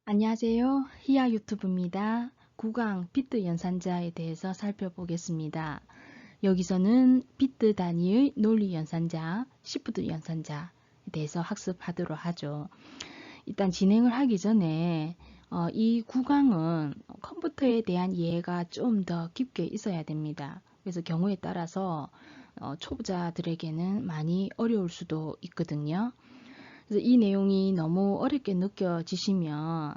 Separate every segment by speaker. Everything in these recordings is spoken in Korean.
Speaker 1: 안녕하세요. 히야 유튜브입니다. 구강 비트 연산자에 대해서 살펴보겠습니다. 여기서는 비트 단위의 논리 연산자, 시프트 연산자에 대해서 학습하도록 하죠. 일단 진행을 하기 전에 이 구강은 컴퓨터에 대한 이해가 좀 더 깊게 있어야 됩니다. 그래서 경우에 따라서 초보자들에게는 많이 어려울 수도 있거든요. 그래서 이 내용이 너무 어렵게 느껴지시면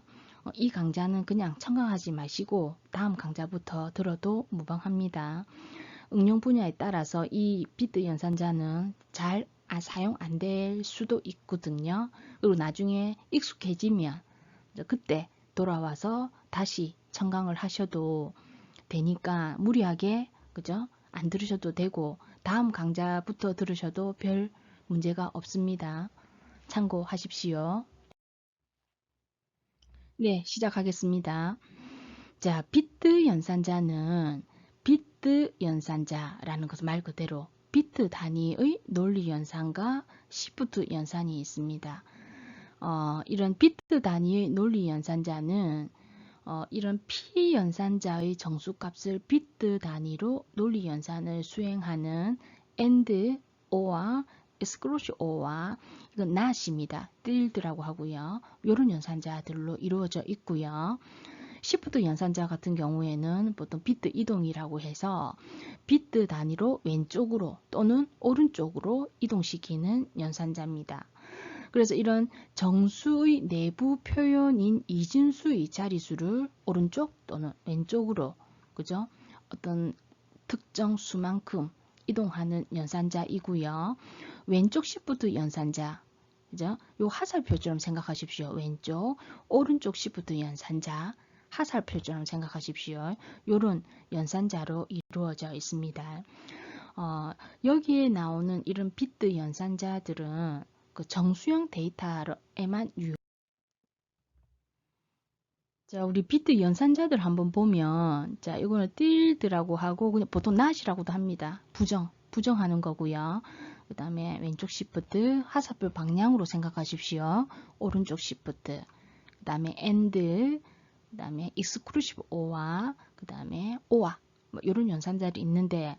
Speaker 1: 이 강좌는 그냥 청강하지 마시고 다음 강좌부터 들어도 무방합니다. 응용 분야에 따라서 이 비트 연산자는 잘 사용 안 될 수도 있거든요. 그리고 나중에 익숙해지면 그때 돌아와서 다시 청강을 하셔도 되니까 무리하게 그죠? 안 들으셔도 되고 다음 강좌부터 들으셔도 별 문제가 없습니다. 참고하십시오. 네, 시작하겠습니다. 자, 비트 연산자는 비트 연산자라는 것은 말 그대로 비트 단위의 논리 연산과 시프트 연산이 있습니다. 이런 비트 단위의 논리 연산자는 이런 p 연산자의 정수값을 비트 단위로 논리 연산을 수행하는 AND, OR, exclusive OR, 이건 not입니다. tild라고 하고요. 이런 연산자들로 이루어져 있고요. 시프트 연산자 같은 경우에는 보통 비트 이동이라고 해서 비트 단위로 왼쪽으로 또는 오른쪽으로 이동시키는 연산자입니다. 그래서 이런 정수의 내부 표현인 이진수의 자리수를 오른쪽 또는 왼쪽으로 그죠? 어떤 특정 수만큼 이동하는 연산자이고요. 왼쪽 시프트 연산자 그죠? 요 하살표처럼 생각하십시오. 왼쪽, 오른쪽 시프트 연산자 하살표처럼 생각하십시오. 요런 연산자로 이루어져 있습니다. 여기에 나오는 이런 비트 연산자들은 그 정수형 데이터에만 자, 우리 비트 연산자들 한번 보면 자, 이거는 틸드라고 하고 그냥 보통 not이라고도 합니다. 부정하는 거고요. 그 다음에 왼쪽 시프트 하사표 방향으로 생각하십시오. 오른쪽 시프트 그 다음에 AND 그 다음에 exclusive OR 그 다음에 OR 뭐 이런 연산자들이 있는데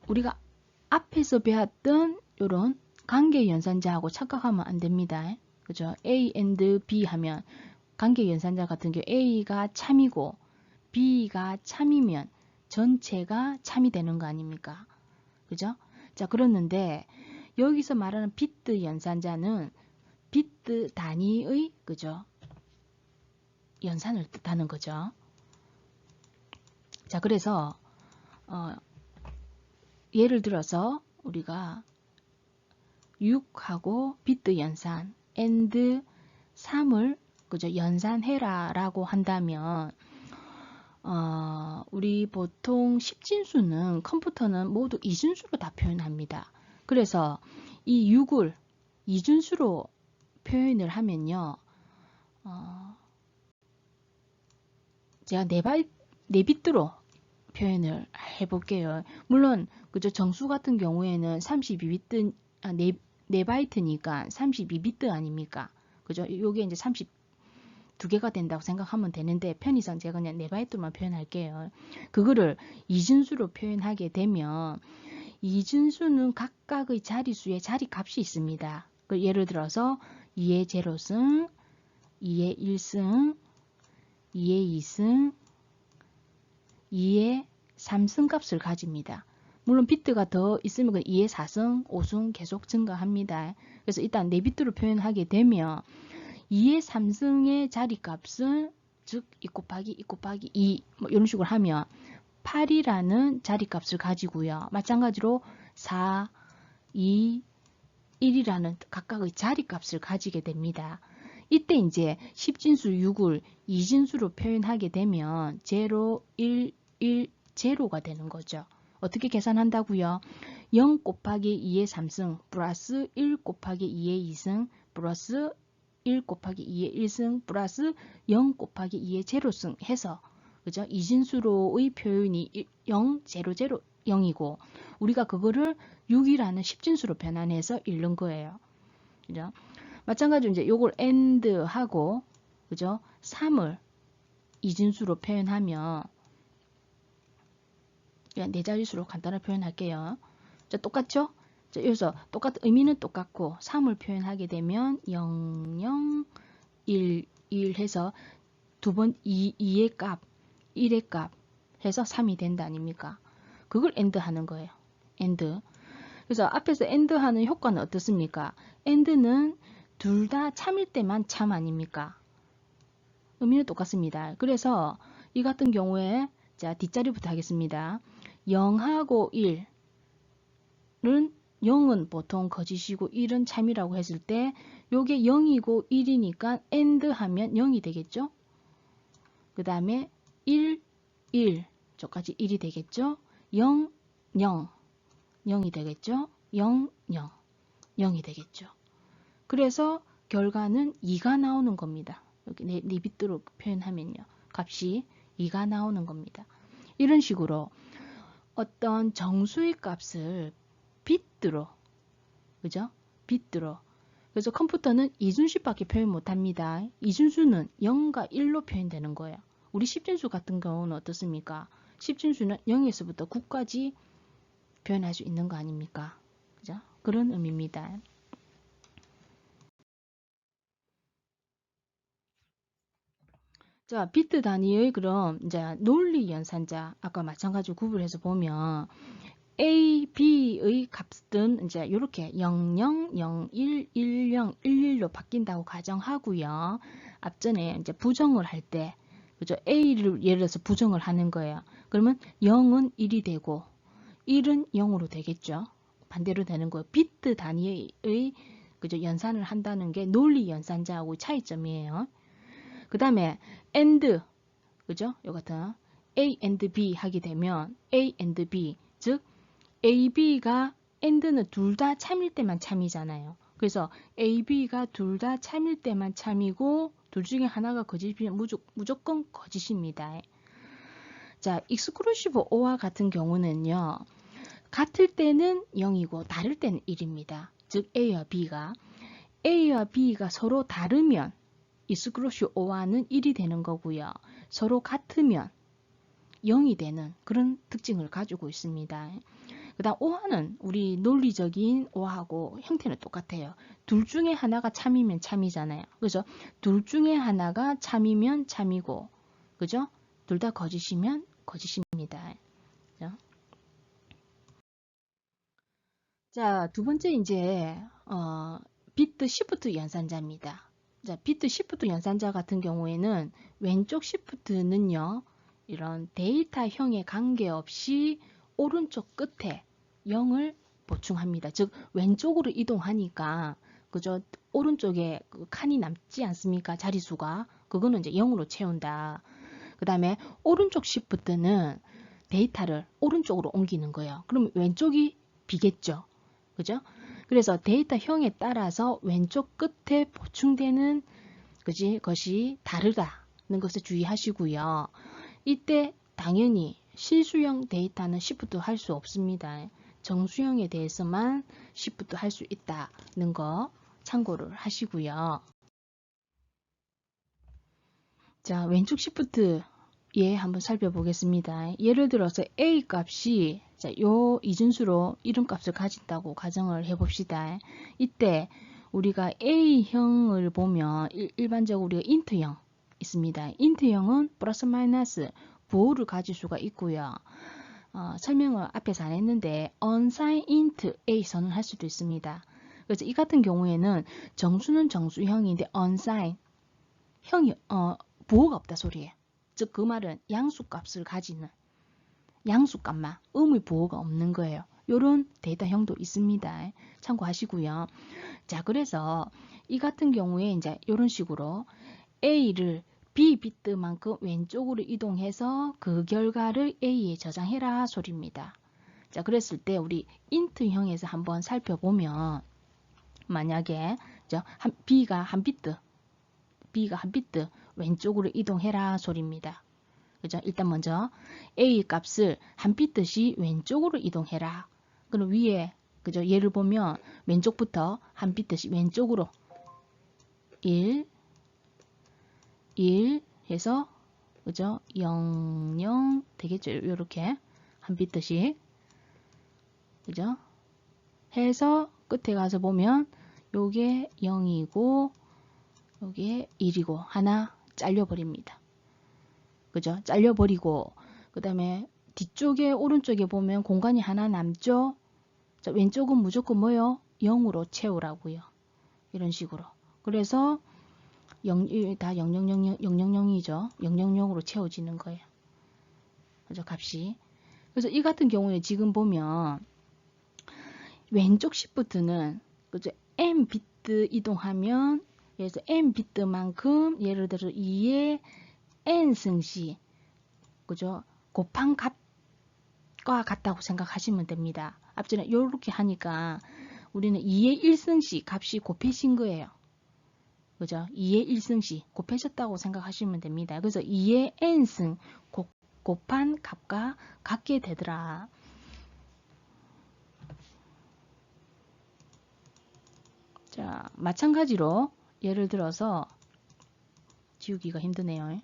Speaker 1: 우리가 앞에서 배웠던 이런 관계 연산자하고 착각하면 안 됩니다. 그죠? A and B 하면 관계 연산자 같은 경우 A가 참이고 B가 참이면 전체가 참이 되는 거 아닙니까? 그죠? 자, 그렇는데 여기서 말하는 비트 연산자는 비트 단위의 그죠? 연산을 뜻하는 거죠. 자, 그래서 예를 들어서 우리가 6하고 비트 연산 and 3을 그죠? 연산해라 라고 한다면 우리 보통 10진수는 컴퓨터는 모두 이진수로 다 표현합니다. 그래서 이 6을 이진수로 표현을 하면요. 제가 4비트로 표현을 해볼게요. 물론 그죠? 정수 같은 경우에는 32비트, 4바이트니까 32비트 아닙니까? 그죠? 요게 이제 32개가 된다고 생각하면 되는데 편의상 제가 그냥 4바이트만 표현할게요. 그거를 이진수로 표현하게 되면 이진수는 각각의 자리수에 자리값이 있습니다. 예를 들어서 2의 제로승, 2의 1승, 2의 2승, 2의 3승 값을 가집니다. 물론 비트가 더 있으면 2의 4승, 5승 계속 증가합니다. 그래서 일단 4비트로 표현하게 되면 2의 3승의 자리값은 즉 2 곱하기 2 곱하기 2 뭐 이런 식으로 하면 8이라는 자리값을 가지고요. 마찬가지로 4, 2, 1이라는 각각의 자리값을 가지게 됩니다. 이때 이제 10진수 6을 2진수로 표현하게 되면 0, 1, 1, 0가 되는 거죠. 어떻게 계산한다고요? 0 곱하기 2의 3승 플러스 1 곱하기 2의 2승 플러스 1 곱하기 2의 1승 플러스 0 곱하기 2의 제로승 해서 그죠? 이진수로의 표현이 0, 0, 0, 0이고 우리가 그거를 6이라는 10진수로 변환해서 읽는 거예요. 그죠? 마찬가지로 이제 요걸 AND 하고 그죠? 3을 이진수로 표현하면 그냥 네 자릿수로 간단하게 표현할게요. 자, 똑같죠? 자, 여기서 의미는 똑같고 3을 표현하게 되면 0, 0, 1, 1 해서 두 번 2의 값, 1의 값 해서 3이 된다 아닙니까? 그걸 AND 하는 거예요. AND. 그래서 앞에서 AND 하는 효과는 어떻습니까? AND는 둘 다 참일 때만 참 아닙니까? 의미는 똑같습니다. 그래서 이 같은 경우에 자, 뒷자리부터 하겠습니다. 0하고 1은 0은 보통 거짓이고 1은 참이라고 했을 때 요게 0이고 1이니까 AND 하면 0이 되겠죠? 그 다음에 1, 1 저까지 1이 되겠죠? 0, 0 0이 되겠죠? 0, 0 0이 되겠죠? 그래서 결과는 2가 나오는 겁니다. 여기 네 비트로 표현하면요. 값이 2가 나오는 겁니다. 이런 식으로 어떤 정수의 값을 비트로, 그죠? 비트로. 그래서 컴퓨터는 이순수밖에 표현 못합니다. 이순수는 0과 1로 표현되는 거예요. 우리 10진수 같은 경우는 어떻습니까? 10진수는 0에서부터 9까지 표현할 수 있는 거 아닙니까? 그죠? 그런 의미입니다. 자, 비트 단위의 그럼 이제 논리 연산자 아까 마찬가지로 구분해서 보면 A, B의 값은 이제 이렇게 00, 01, 10, 11로 바뀐다고 가정하고요. 앞전에 이제 부정을 할 때, 그죠? A를 예를 들어서 부정을 하는 거예요. 그러면 0은 1이 되고 1은 0으로 되겠죠. 반대로 되는 거예요. 비트 단위의 그죠? 연산을 한다는 게 논리 연산자하고 차이점이에요. 그 다음에 AND, 그죠? 요 같은 A and B 하게 되면 A and B, 즉 A, B가 AND는 둘 다 참일 때만 참이잖아요. 그래서 A, B가 둘 다 참일 때만 참이고 둘 중에 하나가 거짓이면 무조건 거짓입니다. 자, exclusive or와 같은 경우는요. 같을 때는 0이고 다를 때는 1입니다. 즉 A와 B가 서로 다르면 exclusive or와는 1이 되는 거고요. 서로 같으면 0이 되는 그런 특징을 가지고 있습니다. 그 다음 오화는 우리 논리적인 오화하고 형태는 똑같아요. 둘 중에 하나가 참이면 참이잖아요. 그래서 둘 중에 하나가 참이면 참이고, 그죠? 둘 다 거짓이면 거짓입니다. 그죠? 자, 두 번째 이제 비트 시프트 연산자입니다. 자, 비트 시프트 연산자 같은 경우에는 왼쪽 시프트는요. 이런 데이터형에 관계없이 오른쪽 끝에 0을 보충합니다. 즉 왼쪽으로 이동하니까 그저 오른쪽에 그 칸이 남지 않습니까? 자릿수가. 그거는 이제 0으로 채운다. 그 다음에 오른쪽 시프트는 데이터를 오른쪽으로 옮기는 거예요. 그럼 왼쪽이 비겠죠. 그죠? 그래서 데이터형에 따라서 왼쪽 끝에 보충되는 것이 다르다는 것을 주의하시고요. 이때 당연히 실수형 데이터는 시프트 할 수 없습니다. 정수형에 대해서만 시프트 할 수 있다는 거 참고를 하시고요. 자, 왼쪽 시프트 한번 살펴보겠습니다. 예를 들어서 A 값이 자, 요 이준수로 이런 값을 가진다고 가정을 해봅시다. 이때 우리가 A형을 보면 일반적으로 우리가 인트형 있습니다. 인트형은 플러스 마이너스 부호를 가질 수가 있고요. 설명을 앞에서 안 했는데 unsigned int A 선언할 수도 있습니다. 그래서 이 같은 경우에는 정수는 정수형인데 unsigned 형이 부호가 없다 소리예요. 즉 그 말은 양수값을 가지는 양수값만 의미 부호가 없는 거예요. 요런 데이터형도 있습니다. 참고하시고요. 자, 그래서 이 같은 경우에 이제 이런 식으로 A를 B 비트만큼 왼쪽으로 이동해서 그 결과를 A에 저장해라 소리입니다. 자, 그랬을 때 우리 int형에서 한번 살펴보면 만약에 B가 한 비트 왼쪽으로 이동해라 소리입니다. 그죠? 일단 먼저 A 값을 한 비트씩 왼쪽으로 이동해라. 그럼 위에 그죠? 예를 보면 왼쪽부터 한 비트씩 왼쪽으로 1, 1 해서 그죠? 0, 0 되겠죠? 요렇게 한 비트씩 그죠? 해서 끝에 가서 보면 요게 0이고 요게 1이고 하나 잘려버립니다. 그죠? 잘려버리고 그 다음에 뒤쪽에 오른쪽에 보면 공간이 하나 남죠? 자, 왼쪽은 무조건 뭐요? 0으로 채우라고요. 이런 식으로. 그래서 0, 다 000, 000이죠. 000으로 채워지는 거예요. 그죠? 값이. 그래서 이 같은 경우에 지금 보면 왼쪽 시프트는 그죠? m 비트 이동하면 그래서 m 비트만큼 예를 들어 2의 n 승시 그죠? 곱한 값과 같다고 생각하시면 됩니다. 앞전에 이렇게 하니까 우리는 2의 1승시 값이 곱해진 거예요. 그죠? 2의 1승시 곱해졌다고 생각하시면 됩니다. 그래서 2의 n승 곱한 값과 같게 되더라. 자, 마찬가지로 예를 들어서 지우기가 힘드네요.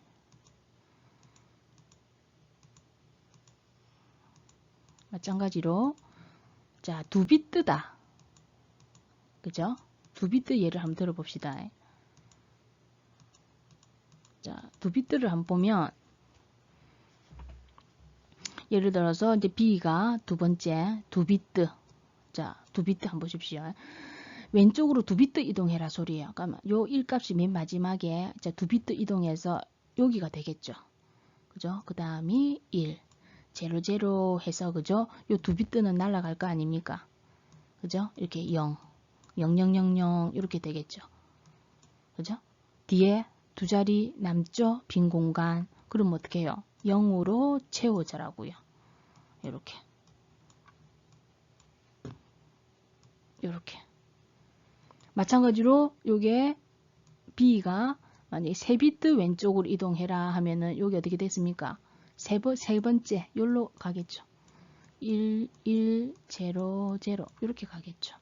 Speaker 1: 마찬가지로 자, 2비트다. 그죠? 2비트 예를 한번 들어봅시다. 자, 2비트를 한번 보면 예를 들어서 이제 B가 두 번째 2비트. 자, 2비트 한번 보십시오. 왼쪽으로 2비트 이동해라 소리예요. 그러면 요 1값이 맨 마지막에 자, 2비트 이동해서 여기가 되겠죠. 그죠? 그 다음이 1. 00 해서 그죠? 요 2비트는 날아갈 거 아닙니까? 그죠? 이렇게 0. 0000 이렇게 되겠죠. 그죠? 뒤에 두 자리 남죠? 빈 공간. 그럼 어떻게 해요? 0으로 채워져라고요. 이렇게. 이렇게. 마찬가지로 요게 B가 만약에 3비트 왼쪽으로 이동해라 하면은 요게 어떻게 됐습니까? 세 번째 요로 가겠죠. 1, 1, 0, 0 이렇게 가겠죠.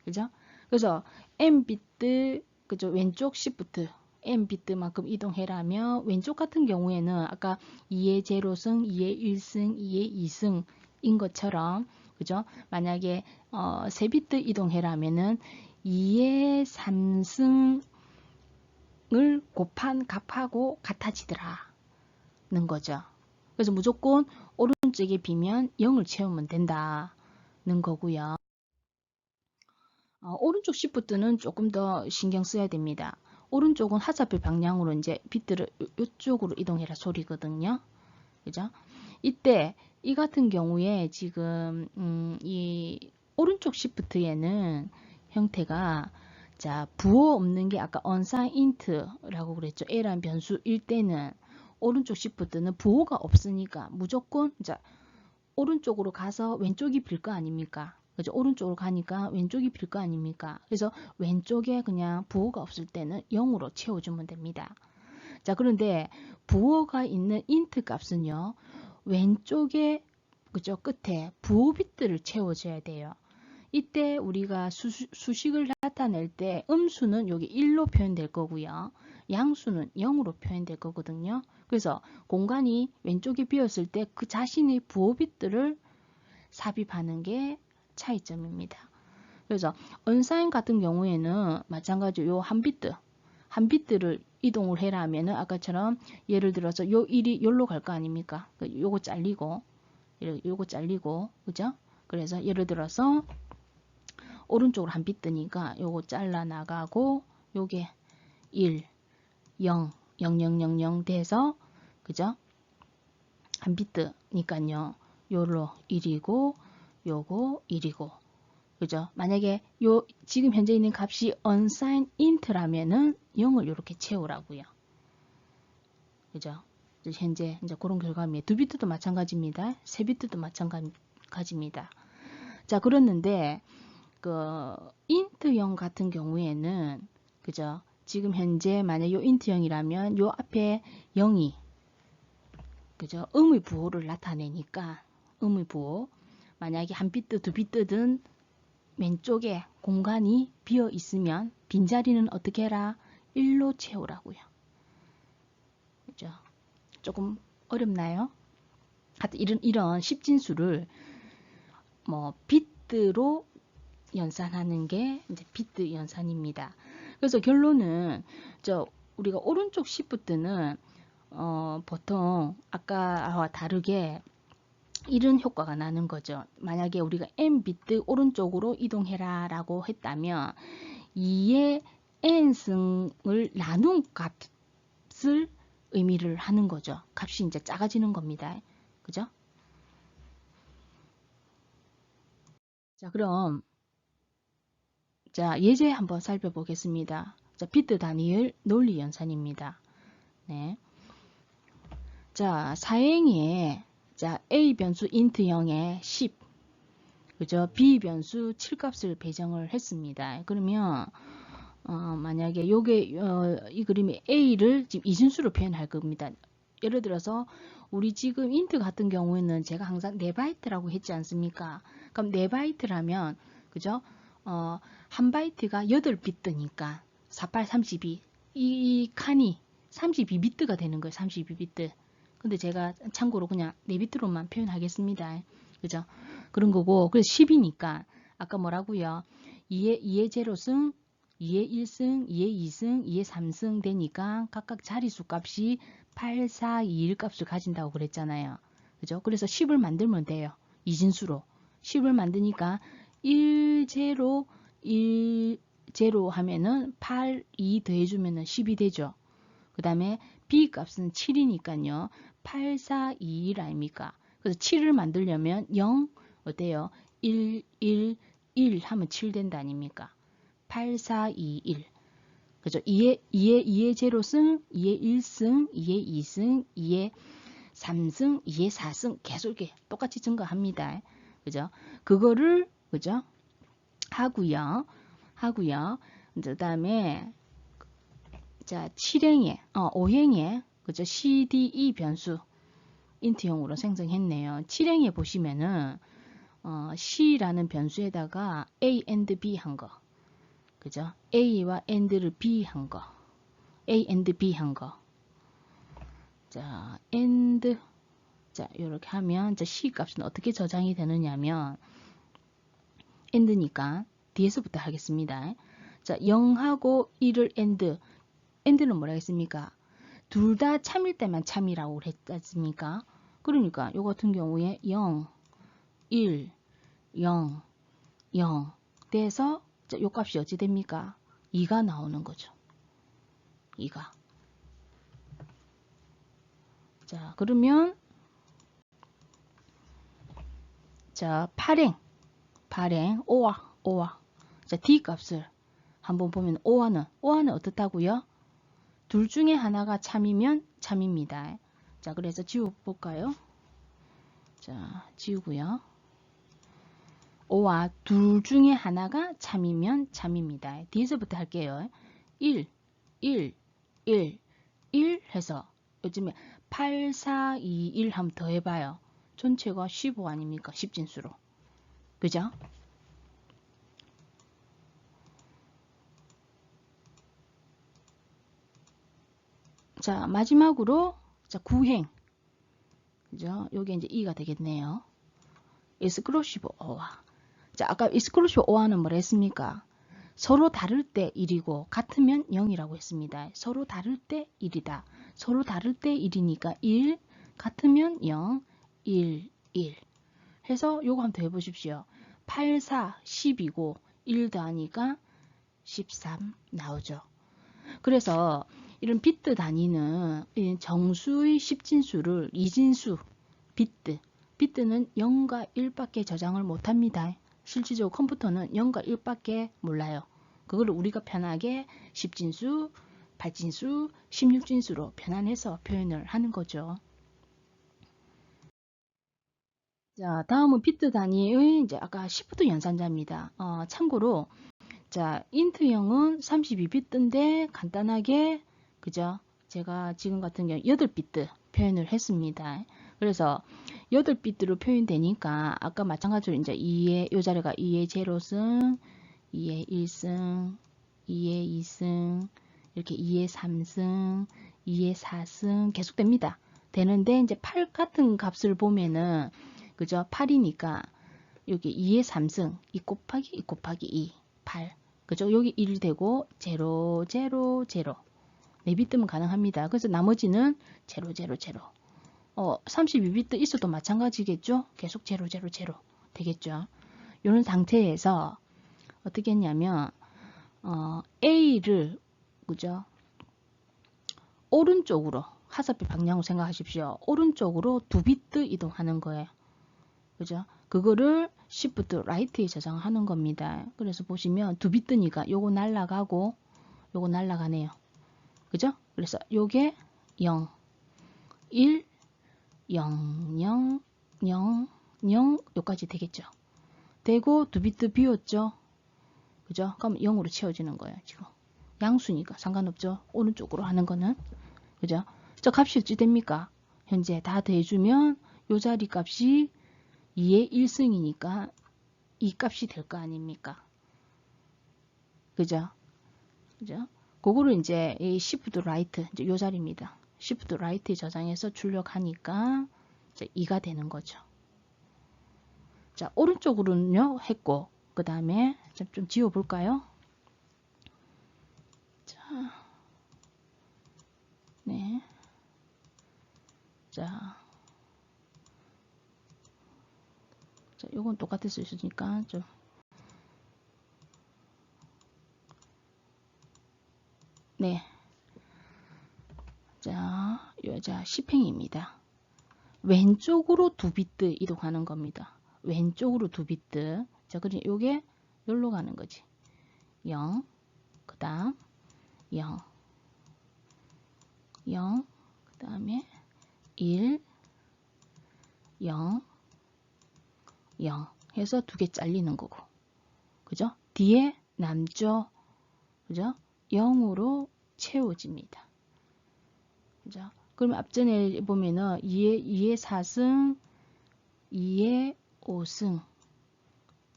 Speaker 1: 그죠? 그래서 M비트 그죠? 왼쪽 시프트 M비트만큼 이동해라면 왼쪽 같은 경우에는 아까 2의 제로승, 2의 1승, 2의 2승인 것처럼 그죠? 만약에 3비트 이동해라면은 2의 3승을 곱한 값하고 같아지더라는 거죠. 그래서 무조건 오른쪽에 비면 0을 채우면 된다는 거고요. 오른쪽 시프트는 조금 더 신경 써야 됩니다. 오른쪽은 화살표 방향으로 이제 비트를 이쪽으로 이동해라 소리거든요. 그죠? 이때 이 같은 경우에 지금 이 오른쪽 시프트에는 형태가 자 부호 없는 게 아까 unsigned라고 그랬죠. A라는 변수일 때는 오른쪽 시프트는 부호가 없으니까 무조건 자 오른쪽으로 가서 왼쪽이 빌 거 아닙니까? 그죠? 오른쪽으로 가니까 왼쪽이 빌 거 아닙니까? 그래서 왼쪽에 그냥 부호가 없을 때는 0으로 채워주면 됩니다. 자, 그런데 부호가 있는 int 값은요. 왼쪽에 그죠? 끝에 부호 비트를 채워줘야 돼요. 이때 우리가 수식을 나타낼 때 음수는 여기 1로 표현될 거고요. 양수는 0으로 표현될 거거든요. 그래서 공간이 왼쪽에 비었을 때 그 자신의 부호 비트를 삽입하는 게 차이점입니다. 그래서 unsigned 같은 경우에는 마찬가지로 요 한 비트를 이동을 해라 하면은 아까처럼 예를 들어서 요 1이 요로 갈 거 아닙니까? 요거 잘리고 그죠? 그래서 예를 들어서 오른쪽으로 한 비트니까 요거 잘라 나가고 요게 1, 0, 0000 돼서 그죠? 한 비트니까요. 요로 1이고 요거 1이고 그죠? 만약에 요 지금 현재 있는 값이 unsigned int라면은 0을 이렇게 채우라고요. 그죠? 현재 이제 그런 결과입니다. 2비트도 마찬가지입니다. 3비트도 마찬가지입니다. 자, 그랬는데 그 int형 같은 경우에는 그죠? 지금 현재 만약 요 int형이라면 요 앞에 0이 그죠? 음의 부호를 나타내니까 음의 부호 만약에 한 비트, 2비트든 왼쪽에 공간이 비어 있으면 빈자리는 어떻게 해라? 1로 채우라고요. 조금 어렵나요? 하여튼 이런 십진수를 뭐 비트로 연산하는 게 이제 비트 연산입니다. 그래서 결론은 우리가 오른쪽 시프트는 보통 아까와 다르게 이런 효과가 나는 거죠. 만약에 우리가 n비트 오른쪽으로 이동해라 라고 했다면 2의 n승을 나눈 값을 의미를 하는 거죠. 값이 이제 작아지는 겁니다. 그죠? 자, 그럼 예제 한번 살펴보겠습니다. 비트 단위의 논리 연산입니다. 네. 사행에 A 변수 int 0에 10, 그죠? B 변수 7값을 배정을 했습니다. 그러면 만약에 이 그림이 A를 지금 이진수로 표현할 겁니다. 예를 들어서 우리 지금 int 같은 경우에는 제가 항상 4바이트라고 했지 않습니까? 그럼 4바이트라면 그죠? 한 바이트가 8비트니까 48, 32 이 칸이 32비트가 되는 거예요. 32비트. 근데 제가 참고로 그냥 4비트로만 표현하겠습니다. 그죠? 그런 거고, 그래서 10이니까 아까 뭐라고요? 2의 제로승, 2의 1승, 2의 2승, 2의 3승 되니까 각각 자리수 값이 8, 4, 2, 1 값을 가진다고 그랬잖아요. 그죠? 그래서 10을 만들면 돼요. 이진수로. 10을 만드니까 1, 제로, 1, 제로 하면은 8, 2 더해주면은 10이 되죠. 그 다음에 B 값은 7이니까요. 8, 4, 2, 1 아닙니까? 그래서 7을 만들려면 0, 어때요? 1, 1, 1 하면 7 된다 아닙니까? 8, 4, 2, 1. 그죠? 2의 제로승, 2의 1승, 2의 2승, 2의 3승, 2의 4승 계속 이렇게 똑같이 증가합니다. 그죠? 그거를, 그죠? 하고요. 그 다음에 7행에, 5행에, 그죠? CDE 변수 인트형으로 생성했네요. 7행에 보시면은 C라는 변수에다가 A and B 한 거. 그죠? A와 and를 B 한 거. A and B 한 거. and 이렇게 하면 C 값은 어떻게 저장이 되느냐면 and니까 뒤에서부터 하겠습니다. 0하고 1을 and는 뭐라 했습니까? 둘 다 참일 때만 참이라고 그랬지 않습니까? 그러니까 요 같은 경우에 0, 1, 0, 0 돼서 요 값이 어찌 됩니까? 2가 나오는 거죠. 2가. 그러면 8행 5와 D 값을 한번 보면 5화는 어떻다고요? 둘 중에 하나가 참이면 참입니다. 그래서 지워볼까요? 지우고요. 5와 둘 중에 하나가 참이면 참입니다. 뒤에서부터 할게요. 1, 1, 1, 1 해서 요즘에 8, 4, 2, 1 한번 더 해봐요. 전체가 15 아닙니까? 10진수로. 그죠? 마지막으로 9행. 그죠? 요게 이제 2가 되겠네요. exclusive OR. 아까 exclusive OR는 뭐라 했습니까? 서로 다를 때 1이고 같으면 0이라고 했습니다. 서로 다를 때 1이다. 서로 다를 때 1이니까 1, 같으면 0, 1, 1. 해서 요거 한번 더 해보십시오. 8, 4, 10이고 1 더하니까 13 나오죠. 그래서 이런 비트 단위는 정수의 10진수를 이진수 비트는 0과 1밖에 저장을 못합니다. 실질적으로 컴퓨터는 0과 1밖에 몰라요. 그걸 우리가 편하게 10진수, 8진수, 16진수로 변환해서 표현을 하는 거죠. 다음은 비트 단위의 이제 아까 시프트 연산자입니다. 참고로 인트형은 32비트인데 간단하게 그죠? 제가 지금 같은 경우 8비트 표현을 했습니다. 그래서 8비트로 표현되니까 아까 마찬가지로 이제 2의 요 자리가 2의 제로승, 2의 1승, 2의 2승, 이렇게 2의 3승, 2의 4승 계속됩니다. 되는데 이제 8 같은 값을 보면은 그죠? 8이니까 여기 2의 3승 2 곱하기 2 곱하기 2 8 그죠? 여기 1 되고 0 0 0 4비트면 가능합니다. 그래서 나머지는 0 0 0 32비트 있어도 마찬가지겠죠? 계속 0 0 0 되겠죠? 이런 상태에서 어떻게 했냐면 A를 그죠? 오른쪽으로 화살표 방향으로 생각하십시오. 오른쪽으로 2비트 이동하는 거예요. 그죠? 그거를 Shift Right에 저장하는 겁니다. 그래서 보시면 2비트니까 요거 날라가고 요거 날라가네요. 그죠? 그래서 요게 0, 1, 0, 0, 0, 0 요까지 되겠죠. 되고 2비트 비웠죠. 그죠? 그럼 0으로 채워지는 거예요. 지금 양수니까 상관없죠. 오른쪽으로 하는 거는. 그죠? 저 값이 어찌 됩니까? 현재 다 더해주면 요 자리 값이 2의 1승이니까 이 값이 될 거 아닙니까? 그죠? 그죠? 그거를 이제 이 Shift Right 이제 요 자리입니다. Shift Right에 저장해서 출력하니까 이제 2가 되는 거죠. 자, 오른쪽으로는요 했고 그 다음에 좀 지워볼까요? 자, 네, 자, 요건 똑같을 수 있으니까 좀 네. 자, 여자 10행입니다. 왼쪽으로 2비트 이동하는 겁니다. 왼쪽으로 2비트. 자, 그럼 요게 여기로 가는 거지. 0, 그 다음 0, 0, 그 다음에 1, 0, 0 해서 2개 잘리는 거고. 그죠? 뒤에 남죠? 그죠? 0으로 채워집니다. 그죠? 그럼 앞전에 보면은 2의 4승, 2의 5승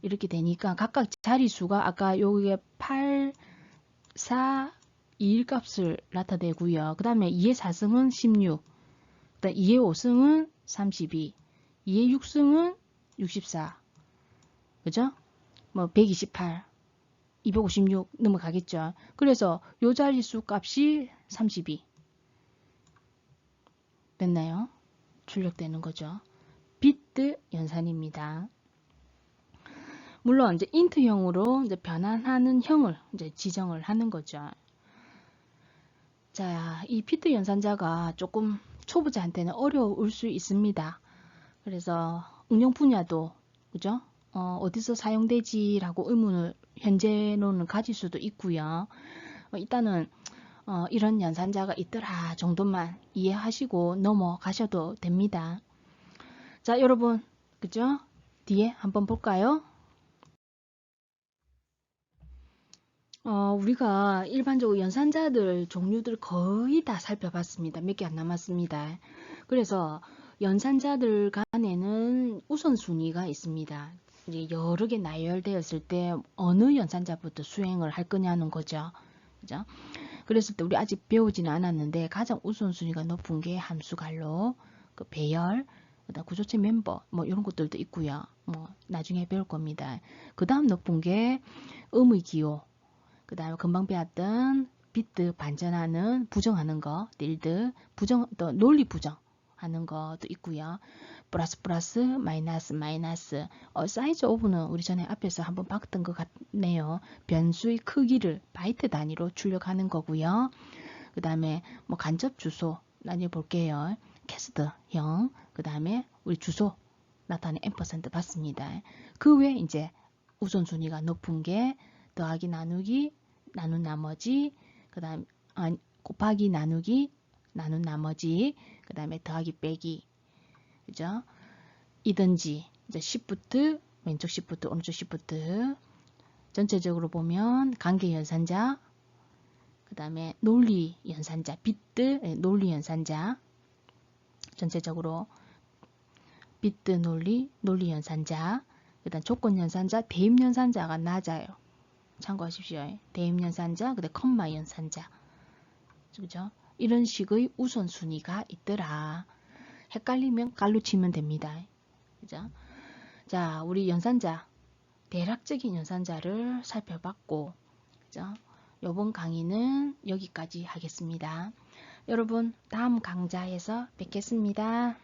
Speaker 1: 이렇게 되니까 각각 자리수가 아까 여기에 8, 4, 2일 값을 나타내고요. 그 다음에 2의 4승은 16, 그 다음 2의 5승은 32, 2의 6승은 64, 그죠? 뭐 128, 256 넘어가겠죠. 그래서 요 자리수 값이 32 됐나요? 출력되는 거죠. 비트 연산입니다. 물론 이제 인트형으로 이제 변환하는 형을 이제 지정을 하는 거죠. 자, 이 비트 연산자가 조금 초보자한테는 어려울 수 있습니다. 그래서 응용 분야도 그죠? 어디서 사용되지라고 의문을 현재로는 가질 수도 있고요. 일단은 이런 연산자가 있더라 정도만 이해하시고 넘어가셔도 됩니다. 자, 여러분 그죠? 뒤에 한번 볼까요? 우리가 일반적으로 연산자들 종류들 거의 다 살펴봤습니다. 몇 개 안 남았습니다. 그래서 연산자들 간에는 우선순위가 있습니다. 이제 여러 개 나열되었을 때 어느 연산자부터 수행을 할 거냐는 거죠. 그죠? 그랬을 때 우리 아직 배우지는 않았는데 가장 우선순위가 높은 게 함수갈로, 그 배열, 그다음 구조체 멤버 뭐 이런 것들도 있고요. 뭐 나중에 배울 겁니다. 그 다음 높은 게 음의기호, 그 다음에 금방 배웠던 비트 반전하는 부정하는 거, 틸드, 부정, 또 논리 부정하는 것도 있고요. 플러스 마이너스 사이즈 오브는 우리 전에 앞에서 한번 봤던 것 같네요. 변수의 크기를 바이트 단위로 출력하는 거고요. 그 다음에 뭐 간접 주소 나중에 볼게요. 캐스트형, 그 다음에 우리 주소 나타낸 앰퍼센트 봤습니다. 그 외에 이제 우선순위가 높은 게 더하기 나누기 나눈 나머지, 그 다음 곱하기 나누기 나눈 나머지, 그 다음에 더하기 빼기, 그죠? 이든지 이제 Shift 왼쪽 Shift 오른쪽 Shift 전체적으로 보면 관계 연산자, 그 다음에 논리 연산자, 비트 논리 연산자, 전체적으로 비트 논리 연산자, 그 다음 조건 연산자, 대입 연산자가 낮아요. 참고하십시오. 대입 연산자, 그 다음 컴마 연산자, 그죠? 이런 식의 우선순위가 있더라. 헷갈리면 깔로 치면 됩니다. 그죠? 자, 우리 연산자, 대략적인 연산자를 살펴봤고, 그죠? 이번 강의는 여기까지 하겠습니다. 여러분, 다음 강좌에서 뵙겠습니다.